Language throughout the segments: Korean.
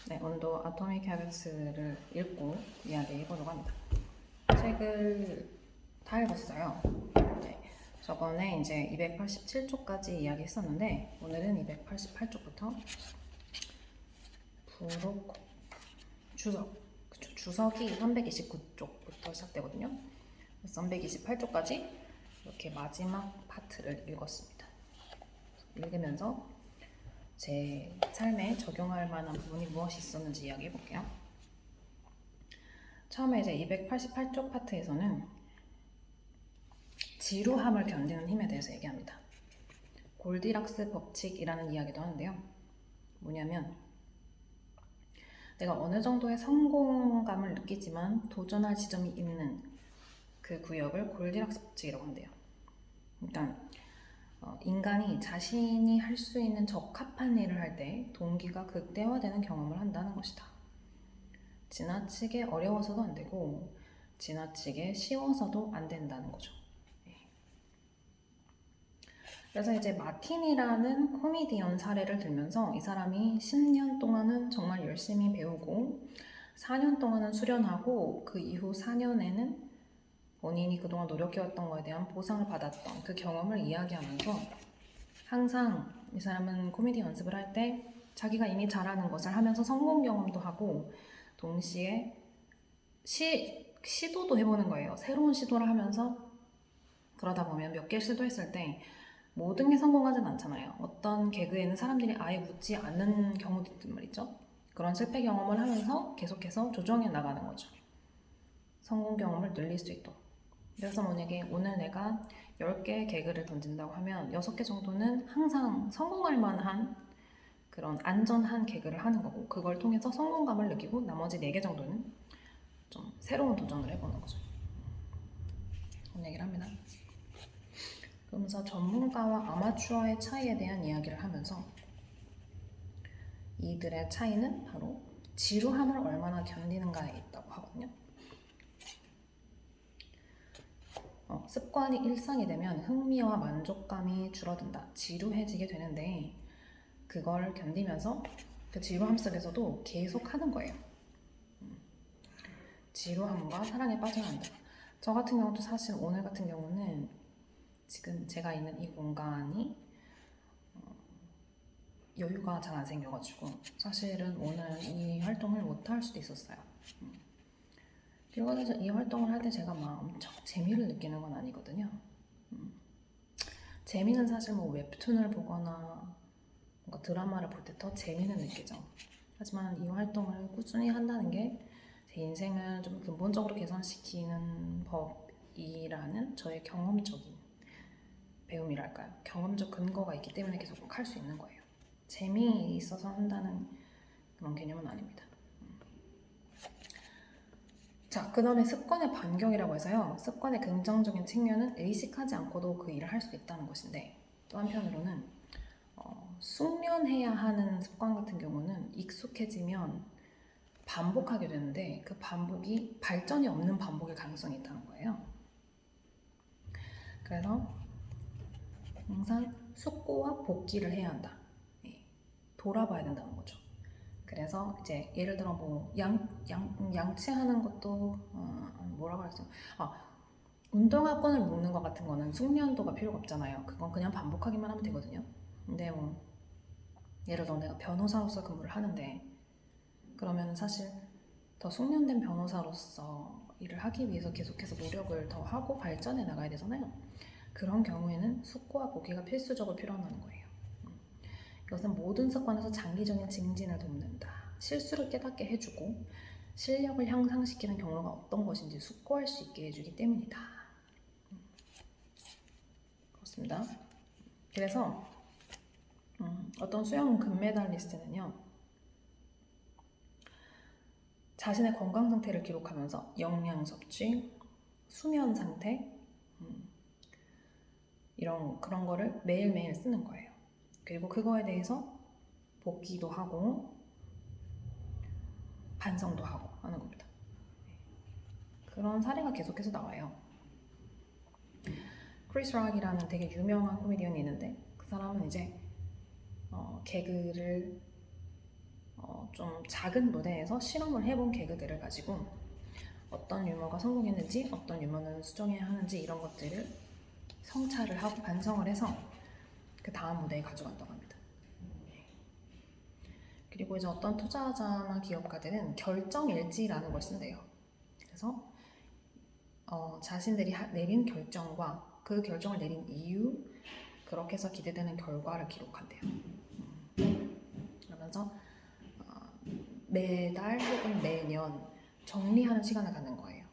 네, 오늘도 아토믹 헤비츠를 읽고 이야기해보려고 합니다. 책을 다 읽었어요. 네, 저번에 이제 287쪽까지 이야기했었는데 오늘은 288쪽부터 부록 주석이 329쪽부터 시작되거든요. 328쪽까지 이렇게 마지막 파트를 읽었습니다. 읽으면서 제 삶에 적용할 만한 부분이 무엇이 있었는지 이야기해 볼게요. 처음에 이제 288쪽 파트에서는 지루함을 견디는 힘에 대해서 얘기합니다. 골디락스 법칙이라는 이야기도 하는데요. 뭐냐면 내가 어느 정도의 성공감을 느끼지만 도전할 지점이 있는 그 구역을 골디락스 법칙이라고 한대요. 그러니까 인간이 자신이 할 수 있는 적합한 일을 할 때 동기가 극대화되는 경험을 한다는 것이다. 지나치게 어려워서도 안 되고 지나치게 쉬워서도 안 된다는 거죠. 그래서 이제 마틴이라는 코미디언 사례를 들면서 이 사람이 10년 동안은 정말 열심히 배우고 4년 동안은 수련하고 그 이후 4년에는 본인이 그동안 노력해왔던 거에 대한 보상을 받았던 그 경험을 이야기하면서 항상 이 사람은 코미디 연습을 할 때 자기가 이미 잘하는 것을 하면서 성공 경험도 하고 동시에 시도도 해보는 거예요. 새로운 시도를 하면서 그러다 보면 몇 개 시도했을 때 모든 게 성공하진 않잖아요. 어떤 개그에는 사람들이 아예 묻지 않는 경우도 있단 말이죠. 그런 실패 경험을 하면서 계속해서 조정해 나가는 거죠. 성공 경험을 늘릴 수 있도록. 그래서 만약에 오늘 내가 10개의 개그를 던진다고 하면 6개 정도는 항상 성공할 만한 그런 안전한 개그를 하는 거고 그걸 통해서 성공감을 느끼고 나머지 4개 정도는 좀 새로운 도전을 해보는 거죠. 그런 얘기를 합니다. 그러면서 전문가와 아마추어의 차이에 대한 이야기를 하면서 이들의 차이는 바로 지루함을 얼마나 견디는가에 있다고 하거든요. 습관이 일상이 되면 흥미와 만족감이 줄어든다. 지루해지게 되는데 그걸 견디면서 그 지루함 속에서도 계속 하는 거예요. 지루함과 사랑에 빠져난다. 저 같은 경우도 사실 오늘 같은 경우는 지금 제가 있는 이 공간이 여유가 잘 안 생겨가지고 사실은 오늘 이 활동을 못 할 수도 있었어요. 그리고 사실 이 활동을 할 때 제가 막 엄청 재미를 느끼는 건 아니거든요. 재미는 사실 뭐 웹툰을 보거나 뭔가 드라마를 볼 때 더 재미는 느끼죠. 하지만 이 활동을 꾸준히 한다는 게 제 인생을 좀 근본적으로 개선시키는 법이라는 저의 경험적인 배움이랄까요. 경험적 근거가 있기 때문에 계속 할 수 있는 거예요. 재미있어서 한다는 그런 개념은 아닙니다. 자, 그 다음에 습관의 반경이라고 해서요. 습관의 긍정적인 측면은 의식하지 않고도 그 일을 할 수 있다는 것인데 또 한편으로는 숙련해야 하는 습관 같은 경우는 익숙해지면 반복하게 되는데 그 반복이 발전이 없는 반복일 가능성이 있다는 거예요. 그래서 항상 숙고와 복기를 해야 한다. 돌아봐야 된다는 거죠. 그래서 이제 예를 들어 뭐 양치하는 것도 뭐라고 했어요? 운동화끈을 묶는 것 같은 거는 숙련도가 필요가 없잖아요. 그건 그냥 반복하기만 하면 되거든요. 근데 뭐 예를 들어 내가 변호사로서 근무를 하는데 그러면 사실 더 숙련된 변호사로서 일을 하기 위해서 계속해서 노력을 더 하고 발전해 나가야 되잖아요. 그런 경우에는 숙고와 복기가 필수적으로 필요하다는 거예요. 이것은 모든 습관에서 장기적인 증진을 돕는다. 실수를 깨닫게 해주고 실력을 향상시키는 경로가 어떤 것인지 숙고할 수 있게 해주기 때문이다. 그렇습니다. 그래서 어떤 수영 금메달리스트는요. 자신의 건강 상태를 기록하면서 영양 섭취, 수면 상태 그런 거를 매일매일 쓰는 거예요. 그리고 그거에 대해서 복기도 하고 반성도 하고 하는 겁니다. 그런 사례가 계속해서 나와요. 크리스 락이라는 되게 유명한 코미디언이 있는데 그 사람은 이제 개그를 좀 작은 무대에서 실험을 해본 개그들을 가지고 어떤 유머가 성공했는지 어떤 유머는 수정해야 하는지 이런 것들을 성찰을 하고 반성을 해서 그 다음 무대에 가져간다고 합니다. 그리고 이제 어떤 투자자나 기업가들은 결정일지라는 걸 쓴대요. 그래서 자신들이 내린 결정과 그 결정을 내린 이유, 그렇게 해서 기대되는 결과를 기록한대요. 그러면서 매달 혹은 매년 정리하는 시간을 갖는 거예요.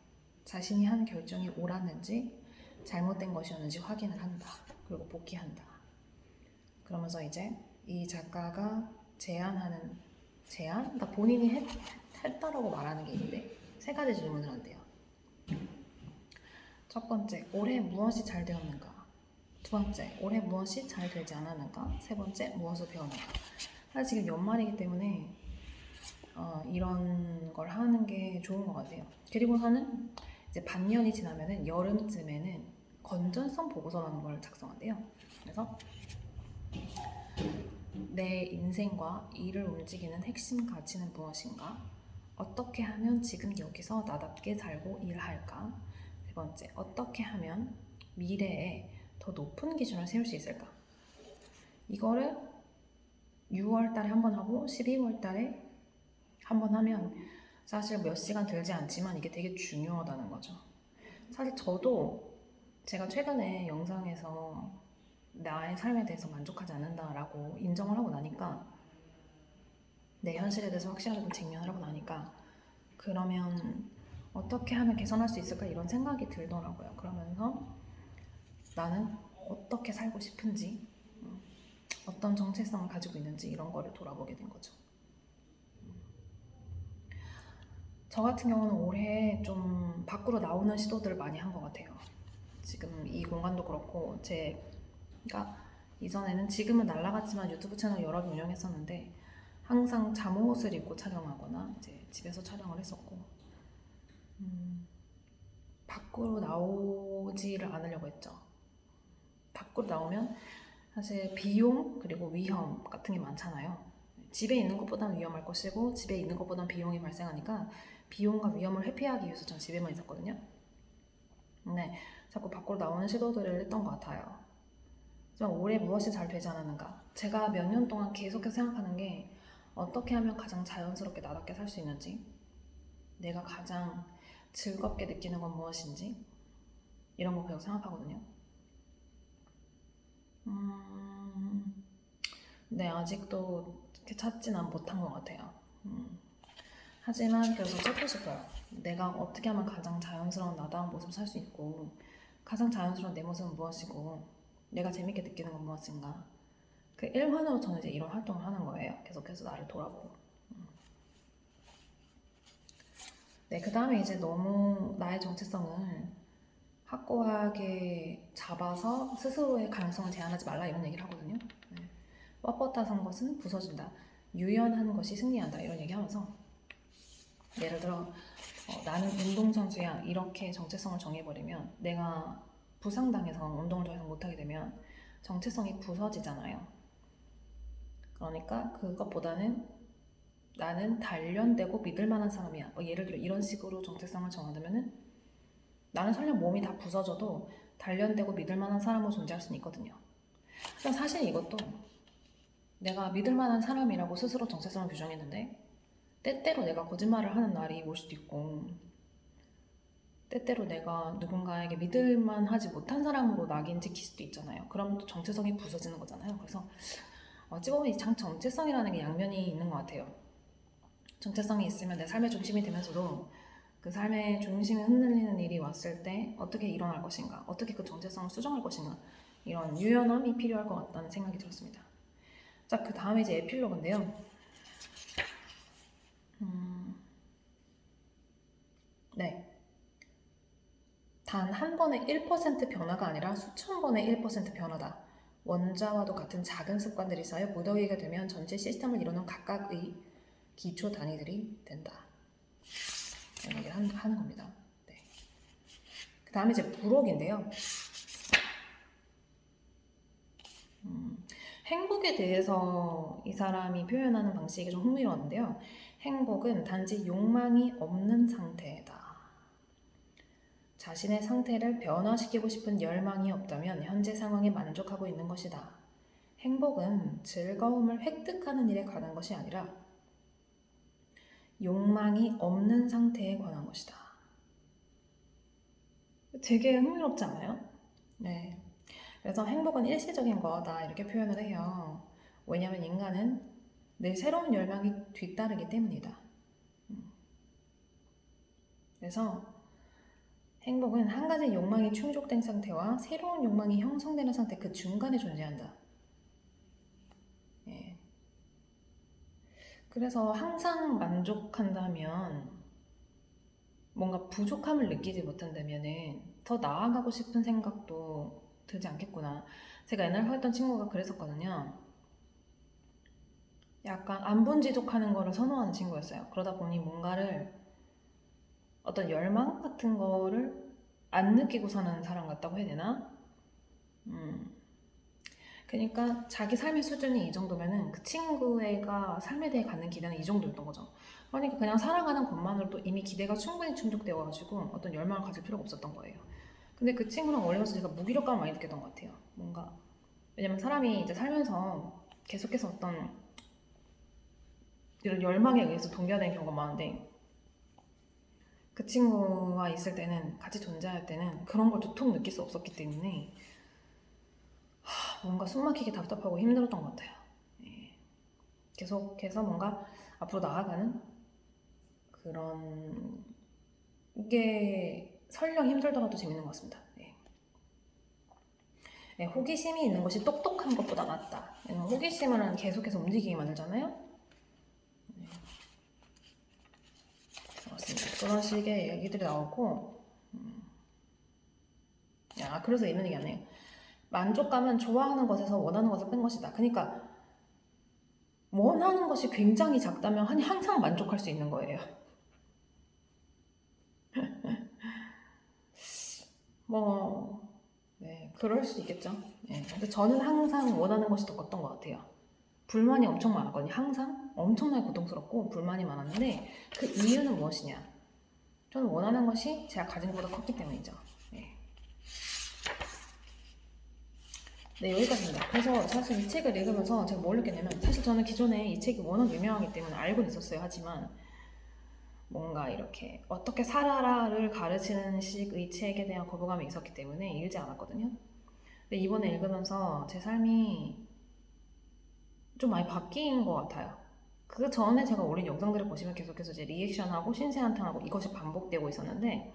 자신이 한 결정이 옳았는지 잘못된 것이었는지 확인을 한다. 그리고 복귀한다. 그러면서 이제 이 작가가 제안, 그러니까 본인이 했다라고 말하는 게 있는데 3가지 질문을 한대요. 첫 번째, 올해 무엇이 잘 되었는가? 두 번째, 올해 무엇이 잘 되지 않았는가? 세 번째, 무엇을 배웠는가? 사실 지금 연말이기 때문에 이런 걸 하는 게 좋은 것 같아요. 그리고서는 이제 반년이 지나면은 여름쯤에는 건전성 보고서라는 걸 작성한대요. 그래서 내 인생과 일을 움직이는 핵심 가치는 무엇인가? 어떻게 하면 지금 여기서 나답게 살고 일할까? 세 번째, 어떻게 하면 미래에 더 높은 기준을 세울 수 있을까? 이거를 6월 달에 한 번 하고 12월 달에 한 번 하면 사실 몇 시간 들지 않지만 이게 되게 중요하다는 거죠. 사실 저도 제가 최근에 영상에서 나의 삶에 대해서 만족하지 않는다라고 인정을 하고 나니까, 내 현실에 대해서 확실하게 좀 직면을 하고 나니까 그러면 어떻게 하면 개선할 수 있을까 이런 생각이 들더라고요. 그러면서 나는 어떻게 살고 싶은지, 어떤 정체성을 가지고 있는지 이런 거를 돌아보게 된 거죠. 저 같은 경우는 올해 좀 밖으로 나오는 시도들을 많이 한 것 같아요. 지금 이 공간도 그렇고 그러니까 이전에는, 지금은 날라갔지만 유튜브 채널 여러 개 운영했었는데 항상 잠옷을 입고 촬영하거나 이제 집에서 촬영을 했었고, 밖으로 나오지를 않으려고 했죠. 밖으로 나오면 사실 비용 그리고 위험 같은 게 많잖아요. 집에 있는 것보다는 위험할 것이고 집에 있는 것보다는 비용이 발생하니까 비용과 위험을 회피하기 위해서 전 집에만 있었거든요. 근데 자꾸 밖으로 나오는 시도들을 했던 것 같아요. 올해 무엇이 잘 되지 않았는가? 제가 몇 년 동안 계속해서 생각하는 게, 어떻게 하면 가장 자연스럽게 나답게 살 수 있는지, 내가 가장 즐겁게 느끼는 건 무엇인지, 이런 거 계속 생각하거든요. 네, 아직도 찾지는 못한 것 같아요. 하지만 그래서 찾고 싶어요. 내가 어떻게 하면 가장 자연스러운 나다운 모습을 살 수 있고, 가장 자연스러운 내 모습은 무엇이고, 내가 재밌게 느끼는 건 무엇인가. 그 일환으로 저는 이제 이런 활동을 하는 거예요. 계속해서 나를 돌아보고. 네, 그 다음에 이제 너무 나의 정체성을 확고하게 잡아서 스스로의 가능성을 제한하지 말라 이런 얘기를 하거든요. 네. 뻣뻣한 것은 부서진다. 유연한 것이 승리한다. 이런 얘기하면서, 예를 들어 나는 운동선수야 이렇게 정체성을 정해버리면, 내가 부상당해서 운동을 더 이상 못하게 되면 정체성이 부서지잖아요. 그러니까 그것보다는 나는 단련되고 믿을 만한 사람이야. 예를 들어 이런 식으로 정체성을 정한다면은, 나는 설령 몸이 다 부서져도 단련되고 믿을 만한 사람으로 존재할 수는 있거든요. 사실 이것도 내가 믿을 만한 사람이라고 스스로 정체성을 규정했는데, 때때로 내가 거짓말을 하는 날이 올 수도 있고, 때때로 내가 누군가에게 믿을만 하지 못한 사람으로 낙인 찍힐 수도 있잖아요. 그럼 또 정체성이 부서지는 거잖아요. 그래서 어찌 보면 이 정체성이라는 게 양면이 있는 것 같아요. 정체성이 있으면 내 삶의 중심이 되면서도 그 삶의 중심이 흔들리는 일이 왔을 때 어떻게 일어날 것인가, 어떻게 그 정체성을 수정할 것인가, 이런 유연함이 필요할 것 같다는 생각이 들었습니다. 자, 그 다음에 이제 에필로그인데요. 네. 단 한 번의 1% 변화가 아니라 수천 번의 1% 변화다. 원자와도 같은 작은 습관들이 쌓여 무더기가 되면 전체 시스템을 이루는 각각의 기초 단위들이 된다. 이런 얘기를 하는 겁니다. 네. 그 다음에 이제 부록인데요. 행복에 대해서 이 사람이 표현하는 방식이 좀 흥미로운데요. 행복은 단지 욕망이 없는 상태다. 자신의 상태를 변화시키고 싶은 열망이 없다면 현재 상황에 만족하고 있는 것이다. 행복은 즐거움을 획득하는 일에 관한 것이 아니라 욕망이 없는 상태에 관한 것이다. 되게 흥미롭지 않아요? 네. 그래서 행복은 일시적인 거다 이렇게 표현을 해요. 왜냐하면 인간은 늘 새로운 열망이 뒤따르기 때문이다. 그래서 행복은 한 가지 욕망이 충족된 상태와 새로운 욕망이 형성되는 상태 그 중간에 존재한다. 예. 그래서 항상 만족한다면 뭔가 부족함을 느끼지 못한다면은 더 나아가고 싶은 생각도 들지 않겠구나. 제가 옛날에 했던 친구가 그랬었거든요. 약간 안분지족하는 거를 선호하는 친구였어요. 그러다 보니 뭔가를 어떤 열망 같은 거를 안 느끼고 사는 사람 같다고 해야 되나? 그러니까 자기 삶의 수준이 이 정도면은 그 친구애가 삶에 대해 갖는 기대는 이 정도였던 거죠. 그러니까 그냥 살아가는 것만으로도 이미 기대가 충분히 충족되어가지고 어떤 열망을 가질 필요가 없었던 거예요. 근데 그 친구랑 어울리면서 제가 무기력감을 많이 느꼈던 것 같아요. 뭔가 왜냐면 사람이 이제 살면서 계속해서 어떤 이런 열망에 의해서 동기화되는 경우가 많은데 그 친구와 있을 때는 같이 존재할 때는 그런 걸 도통 느낄 수 없었기 때문에 뭔가 숨막히게 답답하고 힘들었던 것 같아요. 예. 계속해서 뭔가 앞으로 나아가는 그런 게 설령 힘들더라도 재밌는 것 같습니다. 예. 예, 호기심이 있는 것이 똑똑한 것보다 낫다. 호기심은 계속해서 움직이게 만들잖아요. 네. 그렇습니다. 그런 식의 얘기들이 나오고 그래서 이런 얘기 안 해요. 만족감은 좋아하는 것에서 원하는 것을 뺀 것이다. 그러니까 원하는 것이 굉장히 작다면 항상 만족할 수 있는 거예요. 네, 그럴 수 있겠죠. 네, 근데 저는 항상 원하는 것이 더 컸던 것 같아요. 불만이 엄청 많았거든요. 항상 엄청나게 고통스럽고 불만이 많았는데 그 이유는 무엇이냐? 저는 원하는 것이 제가 가진 것보다 컸기 때문이죠. 네. 네, 여기까지입니다. 그래서 사실 이 책을 읽으면서 제가 뭘 느꼈냐면 사실 저는 기존에 이 책이 워낙 유명하기 때문에 알고 있었어요. 하지만 뭔가 이렇게 어떻게 살아라를 가르치는 식의 책에 대한 거부감이 있었기 때문에 읽지 않았거든요. 근데 이번에 읽으면서 제 삶이 좀 많이 바뀐 것 같아요. 그 전에 제가 올린 영상들을 보시면 계속해서 이제 리액션하고 신세한탄하고 이것이 반복되고 있었는데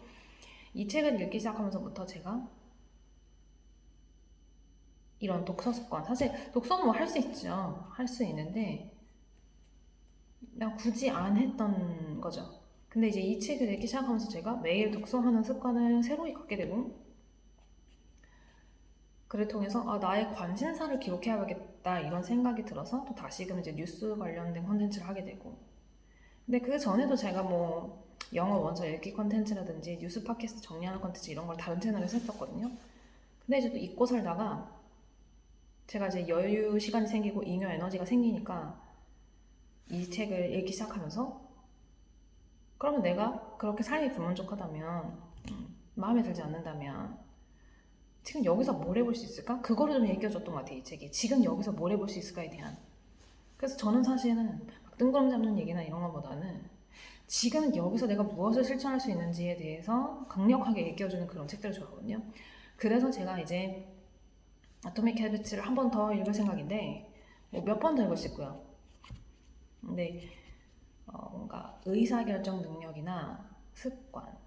이 책을 읽기 시작하면서부터 제가 이런 독서 습관, 사실 독서는 뭐 할 수 있죠. 할 수 있는데 그냥 굳이 안 했던 거죠. 근데 이제 이 책을 읽기 시작하면서 제가 매일 독서하는 습관을 새로이 갖게 되고 그를 통해서 나의 관심사를 기록해야겠다 이런 생각이 들어서 또 다시금 이제 뉴스 관련된 콘텐츠를 하게 되고 근데 그 전에도 제가 뭐 영어 원서 읽기 콘텐츠라든지 뉴스 팟캐스트 정리하는 콘텐츠 이런 걸 다른 채널에서 했었거든요. 근데 이제 또 잊고 살다가 제가 이제 여유 시간이 생기고 잉여 에너지가 생기니까 이 책을 읽기 시작하면서 그러면 내가 그렇게 삶이 불만족하다면 마음에 들지 않는다면 지금 여기서 뭘 해볼 수 있을까? 그거를 좀 얘기해줬던 것 같아요. 이 책이 지금 여기서 뭘 해볼 수 있을까에 대한. 그래서 저는 사실은 막 뜬구름 잡는 얘기나 이런 것보다는 지금 여기서 내가 무엇을 실천할 수 있는지에 대해서 강력하게 얘기해주는 그런 책들을 좋아하거든요. 그래서 제가 이제 아토믹 헤비츠를 한 번 더 읽을 생각인데 몇 번 더 읽을 수 있고요. 근데 뭔가 의사결정 능력이나 습관,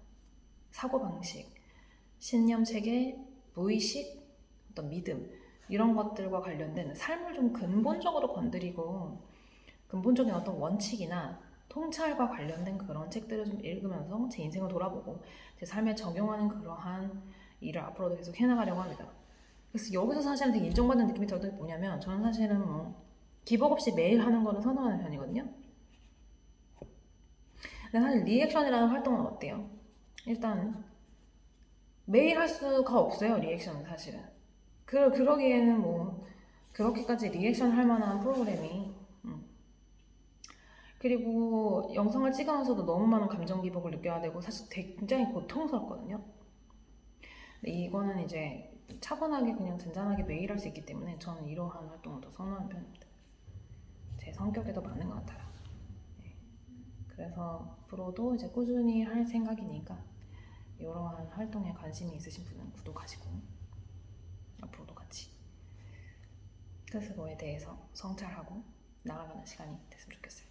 사고방식, 신념체계, 무의식, 어떤 믿음 이런 것들과 관련된 삶을 좀 근본적으로 건드리고 근본적인 어떤 원칙이나 통찰과 관련된 그런 책들을 좀 읽으면서 제 인생을 돌아보고 제 삶에 적용하는 그러한 일을 앞으로도 계속 해나가려고 합니다. 그래서 여기서 사실은 되게 인정받는 느낌이 들었던 게 뭐냐면 저는 사실은 뭐 기복 없이 매일 하는 거를 선호하는 편이거든요. 근데 사실 리액션이라는 활동은 어때요? 일단은 매일 할 수가 없어요. 리액션은 사실은 그러기에는 뭐 그렇게까지 리액션 할 만한 프로그램이. 그리고 영상을 찍으면서도 너무 많은 감정 기복을 느껴야 되고 사실 굉장히 고통스럽거든요. 근데 이거는 이제 차분하게 그냥 잔잔하게 매일 할 수 있기 때문에 저는 이러한 활동을 더 선호하는 편입니다. 제 성격에도 맞는 것 같아요. 네. 그래서 앞으로도 이제 꾸준히 할 생각이니까 이러한 활동에 관심이 있으신 분은 구독하시고 앞으로도 같이 스스로에 대해서 성찰하고 나아가는 시간이 됐으면 좋겠어요.